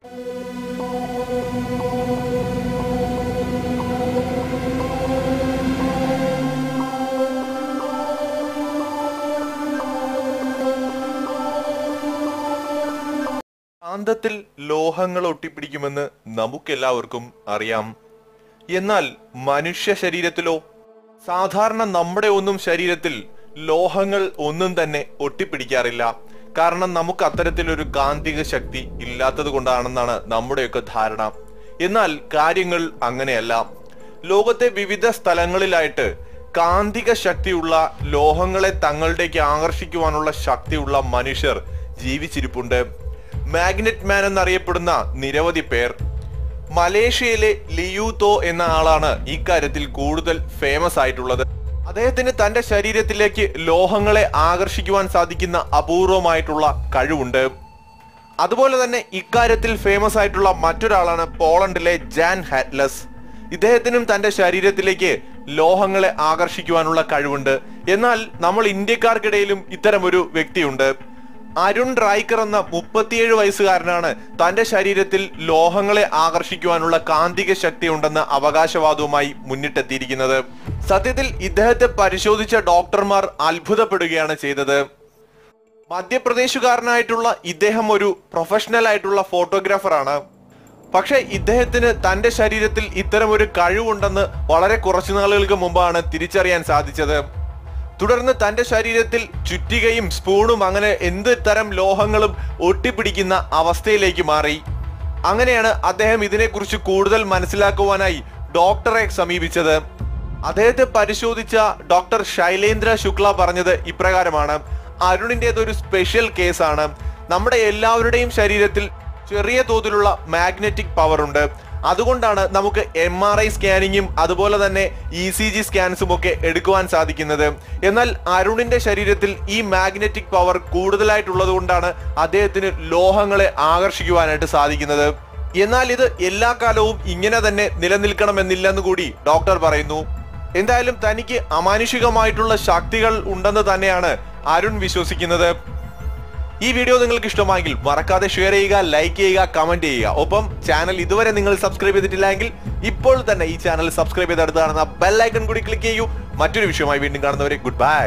കാന്തത്തിൽ ലോഹങ്ങൾ ഒട്ടിപ്പിടിക്കുമെന്ന് നമുക്കെല്ലാവർക്കും അറിയാം. എന്നാൽ മനുഷ്യ ശരീരത്തിലോ? സാധാരണ നമ്മുടെ ഒന്നും ശരീരത്തിൽ ലോഹങ്ങൾ ഒന്നും തന്നെ ഒട്ടിപ്പിടിക്കാറില്ല. കാരണം നമുക്ക് അത്തരത്തിലൊരു കാന്തിക ശക്തി ഇല്ലാത്തത് കൊണ്ടാണെന്നാണ് നമ്മുടെയൊക്കെ ധാരണ. എന്നാൽ കാര്യങ്ങൾ അങ്ങനെയല്ല. ലോകത്തെ വിവിധ സ്ഥലങ്ങളിലായിട്ട് കാന്തിക ശക്തിയുള്ള ലോഹങ്ങളെ തങ്ങളിലേക്ക് ആകർഷിക്കുവാനുള്ള ശക്തിയുള്ള മനുഷ്യർ ജീവിച്ചിരിപ്പുണ്ട്. മാഗ്നറ്റ് മാൻ എന്നറിയപ്പെടുന്ന നിരവധി പേർ. മലേഷ്യയിലെ ലിയൂതോ എന്ന ആളാണ് ഇക്കാര്യത്തിൽ കൂടുതൽ ഫേമസ് ആയിട്ടുള്ളത്. അദ്ദേഹത്തിന് തന്റെ ശരീരത്തിലേക്ക് ലോഹങ്ങളെ ആകർഷിക്കുവാൻ സാധിക്കുന്ന അപൂർവമായിട്ടുള്ള കഴിവുണ്ട്. അതുപോലെ തന്നെ ഇക്കാര്യത്തിൽ ഫേമസ് ആയിട്ടുള്ള മറ്റൊരാളാണ് പോളണ്ടിലെ ജാൻ ഹാറ്റ്ലസ്. ഇദ്ദേഹത്തിനും തന്റെ ശരീരത്തിലേക്ക് ലോഹങ്ങളെ ആകർഷിക്കുവാനുള്ള കഴിവുണ്ട്. എന്നാൽ നമ്മൾ ഇന്ത്യക്കാർക്കിടയിലും ഇത്തരം ഒരു വ്യക്തിയുണ്ട്. അരുൺ റായ്ക്കർ എന്ന 37 വയസ്സുകാരനാണ് തന്റെ ശരീരത്തിൽ ലോഹങ്ങളെ ആകർഷിക്കുവാനുള്ള കാന്തിക ശക്തി ഉണ്ടെന്ന അവകാശവാദവുമായി മുന്നിട്ടെത്തിയിരിക്കുന്നത്. സത്യത്തിൽ ഇദ്ദേഹത്തെ പരിശോധിച്ച ഡോക്ടർമാർ അത്ഭുതപ്പെടുകയാണ് ചെയ്തത്. മധ്യപ്രദേശുകാരനായിട്ടുള്ള ഇദ്ദേഹം ഒരു പ്രൊഫഷണൽ ആയിട്ടുള്ള ഫോട്ടോഗ്രാഫറാണ്. പക്ഷെ ഇദ്ദേഹത്തിന് തന്റെ ശരീരത്തിൽ ഇത്തരം ഒരു കഴിവുണ്ടെന്ന് വളരെ കുറച്ചു നാളുകൾക്ക് മുമ്പാണ് തിരിച്ചറിയാൻ സാധിച്ചത്. തുടർന്ന് തന്റെ ശരീരത്തിൽ ചുറ്റികയും സ്പൂണും അങ്ങനെ എന്ത് തരം ലോഹങ്ങളും ഒട്ടിപ്പിടിക്കുന്ന അവസ്ഥയിലേക്ക് മാറി. അങ്ങനെയാണ് അദ്ദേഹം ഇതിനെക്കുറിച്ച് കൂടുതൽ മനസ്സിലാക്കുവാനായി ഡോക്ടറെ സമീപിച്ചത്. അദ്ദേഹത്തെ പരിശോധിച്ച ഡോക്ടർ ശൈലേന്ദ്ര ശുക്ല പറഞ്ഞത് ഇപ്രകാരമാണ്: അരുണിൻ്റെതൊരു സ്പെഷ്യൽ കേസാണ്. നമ്മുടെ എല്ലാവരുടെയും ശരീരത്തിൽ ചെറിയ തോതിലുള്ള മാഗ്നറ്റിക് പവർ ഉണ്ട്. അതുകൊണ്ടാണ് നമുക്ക് MRI സ്കാനിങ്ങും അതുപോലെ തന്നെ ECG സ്കാൻസും ഒക്കെ എടുക്കുവാൻ സാധിക്കുന്നത്. എന്നാൽ അരുണിന്റെ ശരീരത്തിൽ ഈ മാഗ്നറ്റിക് പവർ കൂടുതലായിട്ടുള്ളത് കൊണ്ടാണ് അദ്ദേഹത്തിന് ലോഹങ്ങളെ ആകർഷിക്കുവാനായിട്ട് സാധിക്കുന്നത്. എന്നാൽ ഇത് എല്ലാ കാലവും ഇങ്ങനെ തന്നെ നിലനിൽക്കണമെന്നില്ലെന്ന് കൂടി ഡോക്ടർ പറയുന്നു. എന്തായാലും തനിക്ക് അമാനുഷികമായിട്ടുള്ള ശക്തികൾ ഉണ്ടെന്ന് തന്നെയാണ് അരുൺ വിശ്വസിക്കുന്നത്. ഈ വീഡിയോ നിങ്ങൾക്ക് ഇഷ്ടമായെങ്കിൽ മറക്കാതെ ഷെയർ ചെയ്യുക, ലൈക്ക് ചെയ്യുക, കമന്റ് ചെയ്യുക. ഒപ്പം ചാനൽ ഇതുവരെ നിങ്ങൾ സബ്സ്ക്രൈബ് ചെയ്തിട്ടില്ലെങ്കിൽ ഇപ്പോൾ തന്നെ ഈ ചാനൽ സബ്സ്ക്രൈബ് ചെയ്ത് അടുത്ത് കാണുന്ന ബെൽ ഐക്കൺ കൂടി ക്ലിക്ക് ചെയ്യൂ. മറ്റൊരു വിഷയമായി വീണ്ടും കാണുന്നവരെ ഗുഡ് ബൈ.